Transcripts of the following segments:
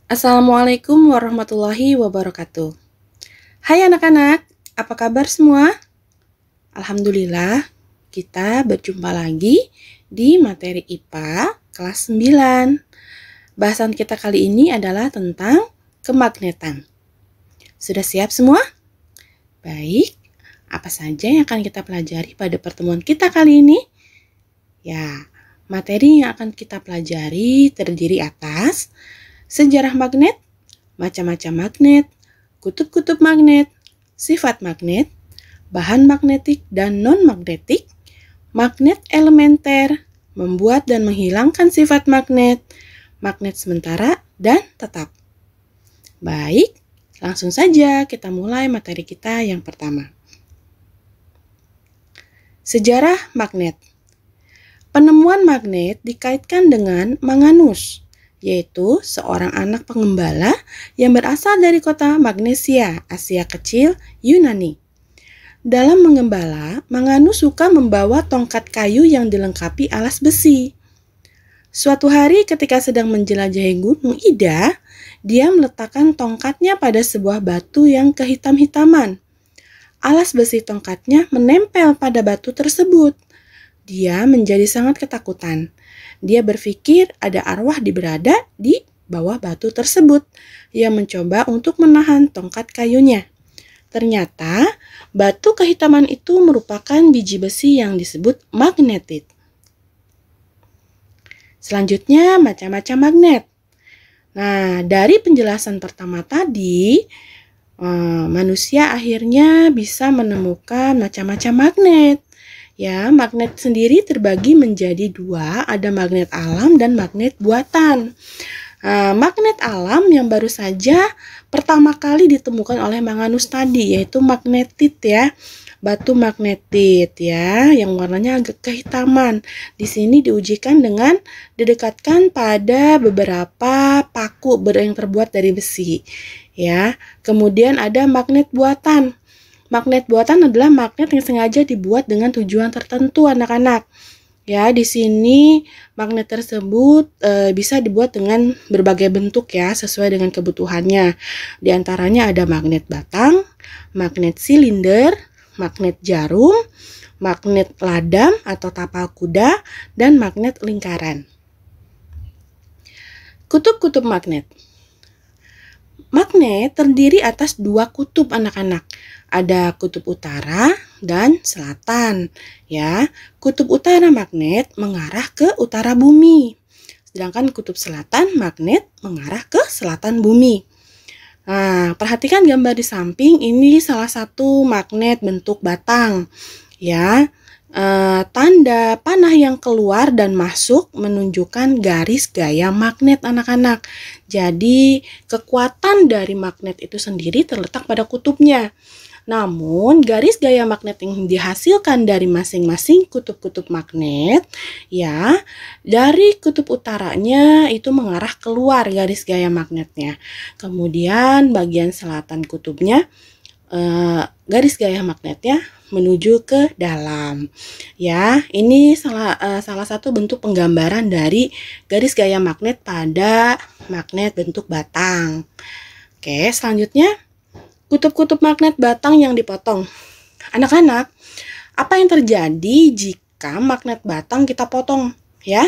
Assalamualaikum warahmatullahi wabarakatuh. Hai anak-anak, apa kabar semua? Alhamdulillah, kita berjumpa lagi di materi IPA kelas 9. Bahasan kita kali ini adalah tentang kemagnetan. Sudah siap semua? Baik, apa saja yang akan kita pelajari pada pertemuan kita kali ini? Ya, materi yang akan kita pelajari terdiri atas sejarah magnet, macam-macam magnet, kutub-kutub magnet, sifat magnet, bahan magnetik dan non-magnetik, magnet elementer, membuat dan menghilangkan sifat magnet, magnet sementara dan tetap. Baik, langsung saja kita mulai materi kita yang pertama. Sejarah magnet. Penemuan magnet dikaitkan dengan Magnus, yaitu seorang anak pengembala yang berasal dari kota Magnesia, Asia Kecil, Yunani. Dalam mengembala, Magnus suka membawa tongkat kayu yang dilengkapi alas besi. Suatu hari ketika sedang menjelajahi Gunung Ida, dia meletakkan tongkatnya pada sebuah batu yang kehitam-hitaman. Alas besi tongkatnya menempel pada batu tersebut. Dia menjadi sangat ketakutan. Dia berpikir ada arwah berada di bawah batu tersebut yang mencoba untuk menahan tongkat kayunya. Ternyata batu kehitaman itu merupakan biji besi yang disebut magnetit. Selanjutnya macam-macam magnet. Nah, dari penjelasan pertama tadi, manusia akhirnya bisa menemukan macam-macam magnet. Ya, magnet sendiri terbagi menjadi dua, ada magnet alam dan magnet buatan. Magnet alam yang baru saja pertama kali ditemukan oleh Magnus tadi, yaitu magnetit ya, batu magnetit ya, yang warnanya agak kehitaman. Di sini diujikan dengan didekatkan pada beberapa paku yang terbuat dari besi. Ya, kemudian ada magnet buatan. Magnet buatan adalah magnet yang sengaja dibuat dengan tujuan tertentu, anak-anak. Ya, di sini magnet tersebut bisa dibuat dengan berbagai bentuk ya, sesuai dengan kebutuhannya. Di antaranya ada magnet batang, magnet silinder, magnet jarum, magnet ladam atau tapal kuda, dan magnet lingkaran. Kutub-kutub magnet. Magnet terdiri atas dua kutub, anak-anak. Ada kutub utara dan selatan. Ya, kutub utara magnet mengarah ke utara bumi. Sedangkan kutub selatan magnet mengarah ke selatan bumi. Nah, perhatikan gambar di samping, ini salah satu magnet bentuk batang. Ya, tanda panah yang keluar dan masuk menunjukkan garis gaya magnet, anak-anak. Jadi, kekuatan dari magnet itu sendiri terletak pada kutubnya. Namun, garis gaya magnet yang dihasilkan dari masing-masing kutub-kutub magnet, ya, dari kutub utaranya itu mengarah keluar garis gaya magnetnya. Kemudian, bagian selatan kutubnya, garis gaya magnetnya menuju ke dalam. Ya, ini salah satu bentuk penggambaran dari garis gaya magnet pada magnet bentuk batang. Oke, selanjutnya kutub-kutub magnet batang yang dipotong. Anak-anak, apa yang terjadi jika magnet batang kita potong? Ya,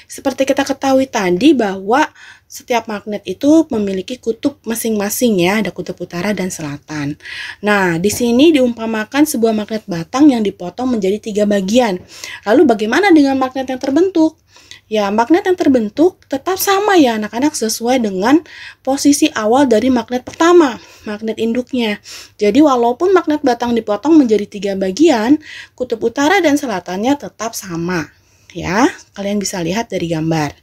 seperti kita ketahui tadi bahwa setiap magnet itu memiliki kutub masing-masing ya, ada kutub utara dan selatan. Nah, di sini diumpamakan sebuah magnet batang yang dipotong menjadi 3 bagian. Lalu bagaimana dengan magnet yang terbentuk? Ya, magnet yang terbentuk tetap sama ya anak-anak, sesuai dengan posisi awal dari magnet pertama, magnet induknya. Jadi walaupun magnet batang dipotong menjadi 3 bagian, kutub utara dan selatannya tetap sama. Ya, kalian bisa lihat dari gambar.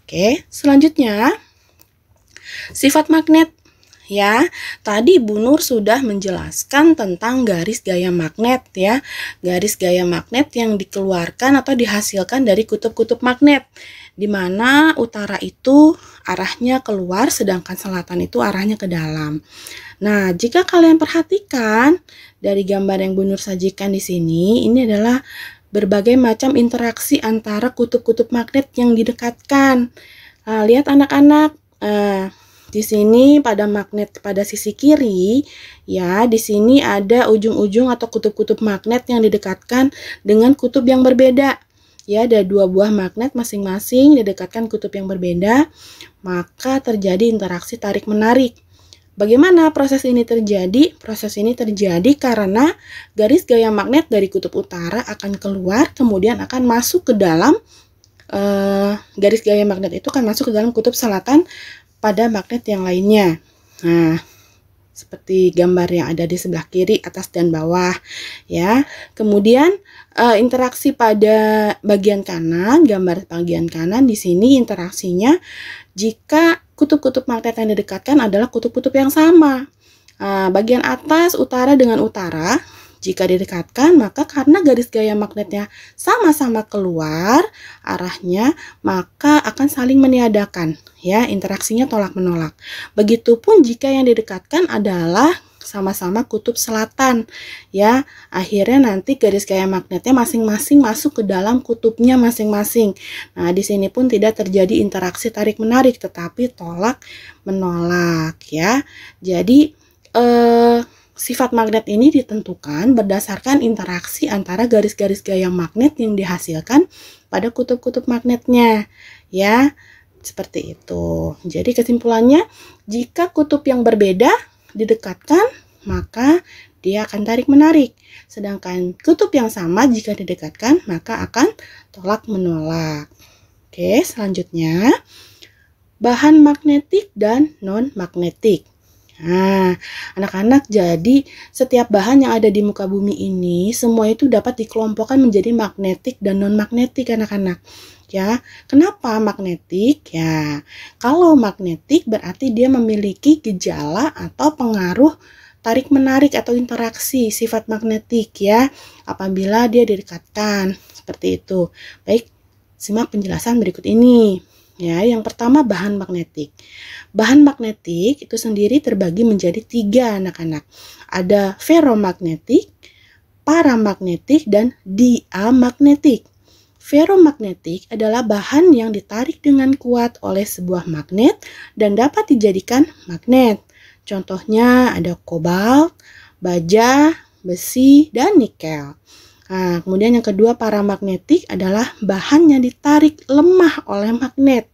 Oke, selanjutnya sifat magnet. Ya, tadi Bu Nur sudah menjelaskan tentang garis gaya magnet ya. Garis gaya magnet yang dikeluarkan atau dihasilkan dari kutub-kutub magnet. Di mana utara itu arahnya keluar sedangkan selatan itu arahnya ke dalam. Nah, jika kalian perhatikan dari gambar yang Bu Nur sajikan di sini, ini adalah berbagai macam interaksi antara kutub-kutub magnet yang didekatkan. Lihat anak-anak, Di sini pada magnet pada sisi kiri, ya, di sini ada ujung-ujung atau kutub-kutub magnet yang didekatkan dengan kutub yang berbeda. Ya, ada 2 buah magnet masing-masing didekatkan kutub yang berbeda, maka terjadi interaksi tarik-menarik. Bagaimana proses ini terjadi? Proses ini terjadi karena garis gaya magnet dari kutub utara akan keluar, kemudian akan masuk ke dalam garis gaya magnet itu akan masuk ke dalam kutub selatan pada magnet yang lainnya. Nah, seperti gambar yang ada di sebelah kiri, atas dan bawah, ya. Kemudian interaksi pada bagian kanan, gambar bagian kanan di sini interaksinya jika kutub-kutub magnet yang didekatkan adalah kutub-kutub yang sama. Bagian atas utara dengan utara, jika didekatkan, maka karena garis gaya magnetnya sama-sama keluar arahnya, maka akan saling meniadakan, ya, interaksinya tolak-menolak. Begitupun jika yang didekatkan adalah sama-sama kutub selatan, ya, akhirnya nanti garis gaya magnetnya masing-masing masuk ke dalam kutubnya masing-masing. Nah, di sini pun tidak terjadi interaksi tarik-menarik, tetapi tolak-menolak, ya. Jadi, sifat magnet ini ditentukan berdasarkan interaksi antara garis-garis gaya magnet yang dihasilkan pada kutub-kutub magnetnya, ya, seperti itu. Jadi kesimpulannya, jika kutub yang berbeda didekatkan, maka dia akan tarik-menarik. Sedangkan kutub yang sama jika didekatkan, maka akan tolak-menolak. Oke, selanjutnya, bahan magnetik dan non-magnetik. Nah, anak-anak, jadi setiap bahan yang ada di muka bumi ini semua itu dapat dikelompokkan menjadi magnetik dan non-magnetik, anak-anak. Ya, kenapa magnetik? Ya, kalau magnetik berarti dia memiliki gejala atau pengaruh tarik-menarik atau interaksi sifat magnetik, ya, apabila dia didekatkan seperti itu. Baik, simak penjelasan berikut ini. Ya, yang pertama bahan magnetik. Bahan magnetik itu sendiri terbagi menjadi 3, anak-anak. Ada ferromagnetik, paramagnetik, dan diamagnetik. Ferromagnetik adalah bahan yang ditarik dengan kuat oleh sebuah magnet dan dapat dijadikan magnet. Contohnya ada kobalt, baja, besi, dan nikel. Nah, kemudian yang kedua, paramagnetik adalah bahan yang ditarik lemah oleh magnet.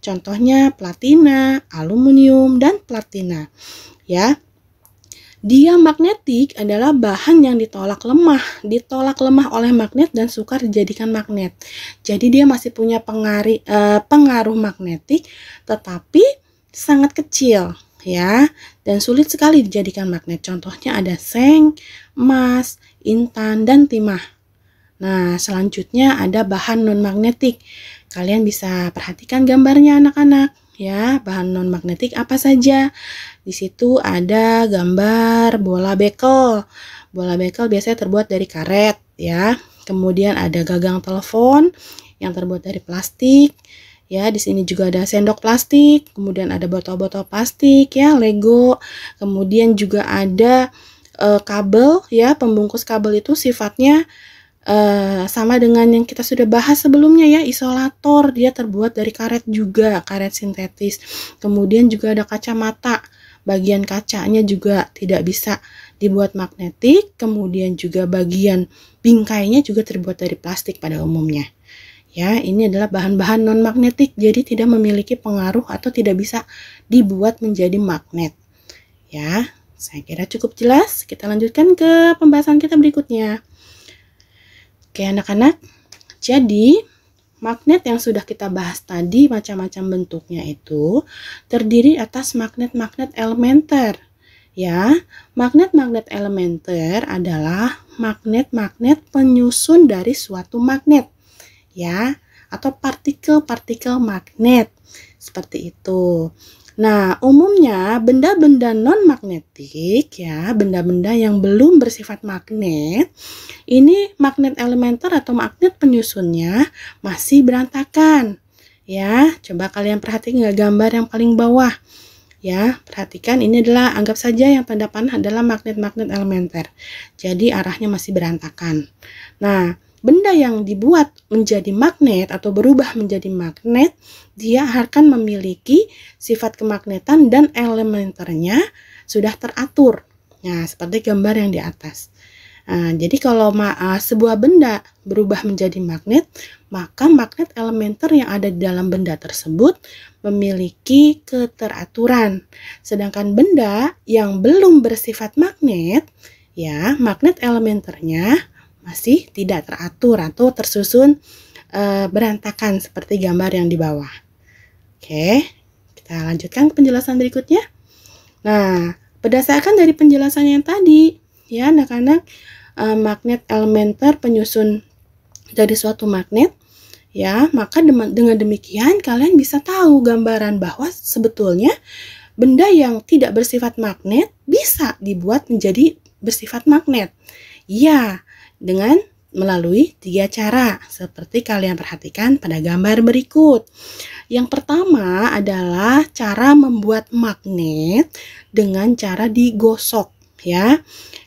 Contohnya platina, aluminium, dan platina. Ya. Diamagnetik adalah bahan yang ditolak lemah oleh magnet dan sukar dijadikan magnet. Jadi dia masih punya pengaruh magnetik tetapi sangat kecil, ya, dan sulit sekali dijadikan magnet. Contohnya ada seng, emas, intan, dan timah. Nah, selanjutnya ada bahan non-magnetik. Kalian bisa perhatikan gambarnya, anak-anak. Ya, bahan non-magnetik apa saja? Di situ ada gambar bola bekel. Bola bekel biasanya terbuat dari karet, ya. Kemudian ada gagang telepon yang terbuat dari plastik. Ya, di sini juga ada sendok plastik, kemudian ada botol-botol plastik, ya, Lego. Kemudian juga ada kabel, ya, pembungkus kabel itu sifatnya sama dengan yang kita sudah bahas sebelumnya, ya, isolator, dia terbuat dari karet juga, karet sintetis. Kemudian juga ada kacamata, bagian kacanya juga tidak bisa dibuat magnetik, kemudian juga bagian bingkainya juga terbuat dari plastik pada umumnya. Ya, ini adalah bahan-bahan non-magnetik, jadi tidak memiliki pengaruh atau tidak bisa dibuat menjadi magnet. Ya, saya kira cukup jelas. Kita lanjutkan ke pembahasan kita berikutnya. Oke, anak-anak. Jadi, magnet yang sudah kita bahas tadi macam-macam bentuknya itu terdiri atas magnet-magnet elementer. Ya, magnet-magnet elementer adalah magnet-magnet penyusun dari suatu magnet. Ya, atau partikel-partikel magnet. Seperti itu. Nah, umumnya benda-benda non-magnetik, ya, benda-benda yang belum bersifat magnet, ini magnet elementer atau magnet penyusunnya masih berantakan. Ya, coba kalian perhatikan gambar yang paling bawah. Ya, perhatikan ini adalah, anggap saja yang tanda panah adalah magnet-magnet elementer. Jadi arahnya masih berantakan. Nah, benda yang dibuat menjadi magnet atau berubah menjadi magnet, dia akan memiliki sifat kemagnetan dan elementernya sudah teratur. Nah, seperti gambar yang di atas. Nah, jadi kalau sebuah benda berubah menjadi magnet, maka magnet elementer yang ada di dalam benda tersebut memiliki keteraturan. Sedangkan benda yang belum bersifat magnet, ya, magnet elementernya masih tidak teratur atau tersusun berantakan seperti gambar yang di bawah. Oke, kita lanjutkan ke penjelasan berikutnya. Nah, berdasarkan dari penjelasan yang tadi, ya anak-anak, magnet elementer penyusun dari suatu magnet, ya, maka dengan demikian kalian bisa tahu gambaran bahwa sebetulnya benda yang tidak bersifat magnet bisa dibuat menjadi bersifat magnet. Ya, dengan melalui 3 cara seperti kalian perhatikan pada gambar berikut. Yang pertama adalah cara membuat magnet dengan cara digosok, ya,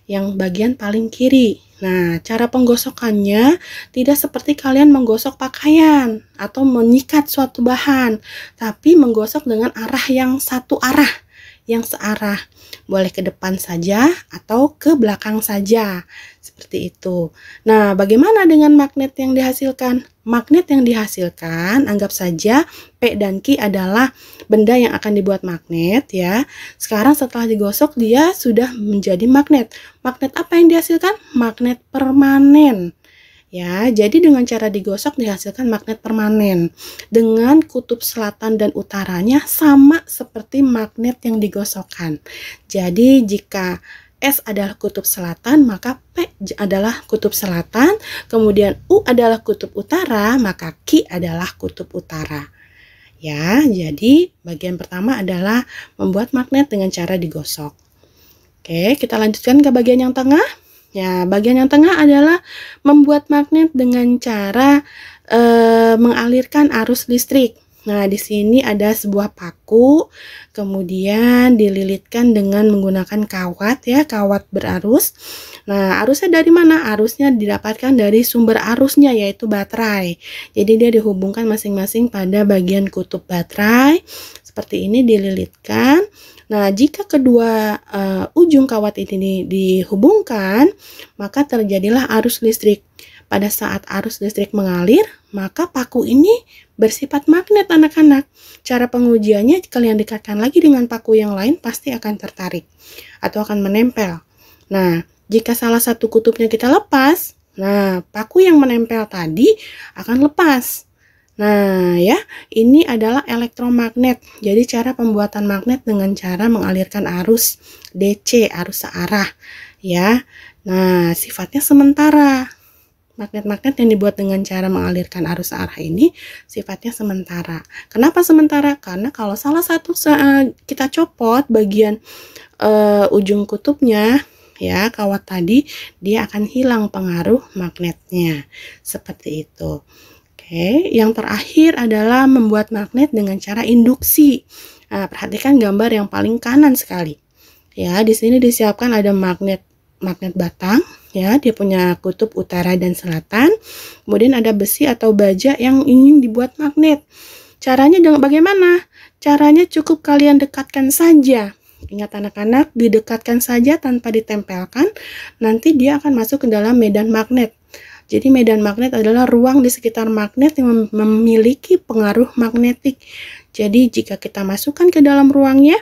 yang bagian paling kiri. Nah, cara penggosokannya tidak seperti kalian menggosok pakaian atau menyikat suatu bahan, tapi menggosok dengan arah yang satu arah, yang searah. Boleh ke depan saja atau ke belakang saja. Seperti itu. Nah, bagaimana dengan magnet yang dihasilkan? Magnet yang dihasilkan, anggap saja P dan Q adalah benda yang akan dibuat magnet, ya. Sekarang setelah digosok, dia sudah menjadi magnet. Magnet apa yang dihasilkan? Magnet permanen. Ya, jadi dengan cara digosok dihasilkan magnet permanen. Dengan kutub selatan dan utaranya sama seperti magnet yang digosokkan. Jadi jika S adalah kutub selatan, maka P adalah kutub selatan, kemudian U adalah kutub utara, maka Q adalah kutub utara. Ya, jadi bagian pertama adalah membuat magnet dengan cara digosok. Oke, kita lanjutkan ke bagian yang tengah. Ya, bagian yang tengah adalah membuat magnet dengan cara mengalirkan arus listrik. Nah, di sini ada sebuah paku, kemudian dililitkan dengan menggunakan kawat, ya, kawat berarus. Nah, arusnya dari mana? Arusnya didapatkan dari sumber arusnya, yaitu baterai. Jadi dia dihubungkan masing-masing pada bagian kutub baterai. Seperti ini dililitkan. Nah, jika kedua ujung kawat ini dihubungkan, maka terjadilah arus listrik. Pada saat arus listrik mengalir, maka paku ini bersifat magnet, anak-anak. Cara pengujiannya, kalian dekatkan lagi dengan paku yang lain, pasti akan tertarik atau akan menempel. Nah, jika salah satu kutubnya kita lepas, nah, paku yang menempel tadi akan lepas. Nah, ya, ini adalah elektromagnet. Jadi cara pembuatan magnet dengan cara mengalirkan arus DC, arus searah, ya. Nah, sifatnya sementara. Magnet-magnet yang dibuat dengan cara mengalirkan arus searah ini sifatnya sementara. Kenapa sementara? Karena kalau salah satu kita copot bagian ujung kutubnya, ya, kawat tadi, dia akan hilang pengaruh magnetnya. Seperti itu. Oke, yang terakhir adalah membuat magnet dengan cara induksi. Nah, perhatikan gambar yang paling kanan sekali. Ya, di sini disiapkan ada magnet batang, ya, dia punya kutub utara dan selatan. Kemudian ada besi atau baja yang ingin dibuat magnet. Caranya bagaimana? Caranya cukup kalian dekatkan saja. Ingat anak-anak, didekatkan saja tanpa ditempelkan, nanti dia akan masuk ke dalam medan magnet. Jadi medan magnet adalah ruang di sekitar magnet yang memiliki pengaruh magnetik. Jadi jika kita masukkan ke dalam ruangnya,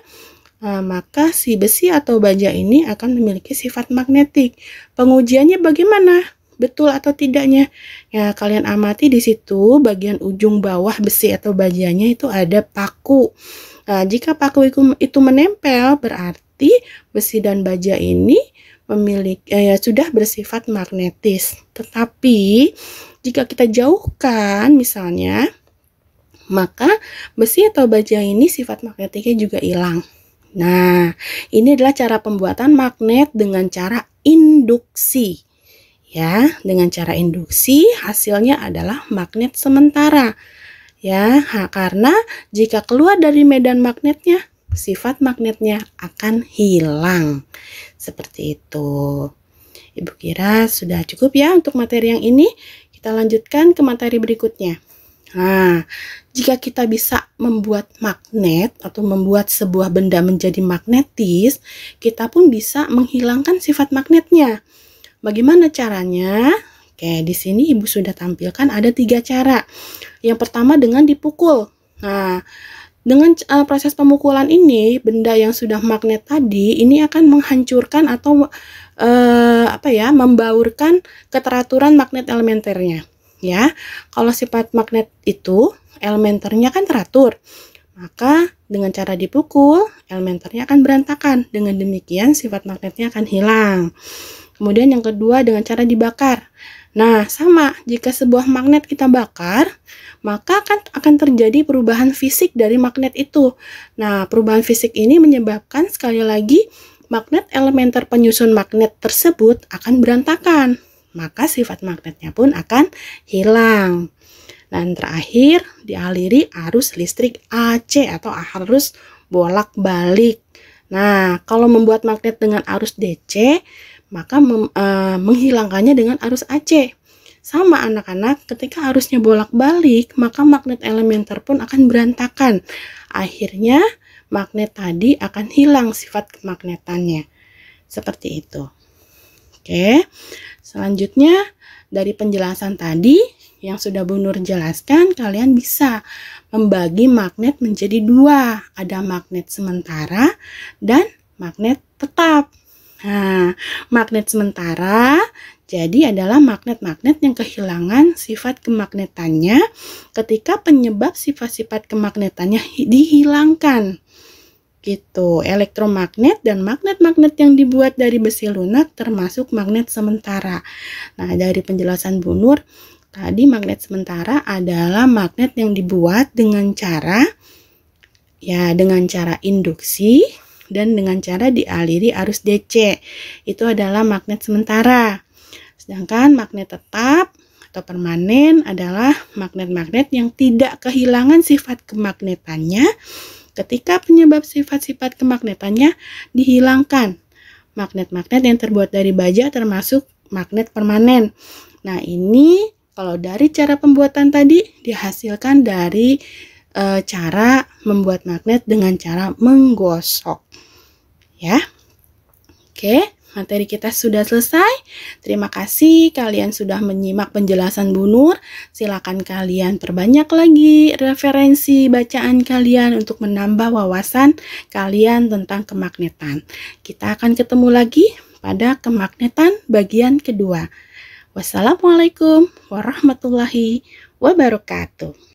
maka si besi atau baja ini akan memiliki sifat magnetik. Pengujiannya bagaimana? Betul atau tidaknya? Ya, kalian amati di situ bagian ujung bawah besi atau bajanya itu ada paku. Nah, jika paku itu menempel, berarti besi dan baja ini sudah bersifat magnetis. Tetapi jika kita jauhkan misalnya, maka besi atau baja ini sifat magnetiknya juga hilang. Nah, ini adalah cara pembuatan magnet dengan cara induksi. Ya, dengan cara induksi hasilnya adalah magnet sementara. Ya, karena jika keluar dari medan magnetnya, sifat magnetnya akan hilang. Seperti itu. Ibu kira sudah cukup ya untuk materi yang ini. Kita lanjutkan ke materi berikutnya. Nah, jika kita bisa membuat magnet atau membuat sebuah benda menjadi magnetis, kita pun bisa menghilangkan sifat magnetnya. Bagaimana caranya? Oke, di sini Ibu sudah tampilkan ada 3 cara. Yang pertama dengan dipukul. Nah, dengan proses pemukulan ini, benda yang sudah magnet tadi ini akan menghancurkan atau membaurkan keteraturan magnet elementernya. Ya, kalau sifat magnet itu elementernya kan teratur, maka dengan cara dipukul elementernya akan berantakan. Dengan demikian sifat magnetnya akan hilang. Kemudian yang kedua dengan cara dibakar. Nah, sama, jika sebuah magnet kita bakar, maka akan terjadi perubahan fisik dari magnet itu. Nah, perubahan fisik ini menyebabkan sekali lagi magnet elementer penyusun magnet tersebut akan berantakan. Maka sifat magnetnya pun akan hilang. Dan terakhir, dialiri arus listrik AC atau arus bolak-balik. Nah, kalau membuat magnet dengan arus DC, maka menghilangkannya dengan arus AC. Sama anak-anak, ketika arusnya bolak-balik, maka magnet elementer pun akan berantakan. Akhirnya, magnet tadi akan hilang sifat kemagnetannya. Seperti itu. Oke, selanjutnya dari penjelasan tadi yang sudah Bu Nur jelaskan, kalian bisa membagi magnet menjadi 2. Ada magnet sementara dan magnet tetap. Nah, magnet sementara jadi adalah magnet-magnet yang kehilangan sifat kemagnetannya ketika penyebab sifat-sifat kemagnetannya dihilangkan. Gitu. Elektromagnet dan magnet-magnet yang dibuat dari besi lunak termasuk magnet sementara. Nah, dari penjelasan Bu Nur, tadi magnet sementara adalah magnet yang dibuat dengan cara induksi dan dengan cara dialiri arus DC. Itu adalah magnet sementara. Sedangkan magnet tetap atau permanen adalah magnet-magnet yang tidak kehilangan sifat kemagnetannya ketika penyebab sifat-sifat kemagnetannya dihilangkan. Magnet-magnet yang terbuat dari baja termasuk magnet permanen. Nah, ini kalau dari cara pembuatan tadi dihasilkan dari cara membuat magnet dengan cara menggosok. Ya. Oke, materi kita sudah selesai. Terima kasih kalian sudah menyimak penjelasan Bu Nur. Silakan kalian perbanyak lagi referensi bacaan kalian untuk menambah wawasan kalian tentang kemagnetan. Kita akan ketemu lagi pada kemagnetan bagian kedua. Wassalamualaikum warahmatullahi wabarakatuh.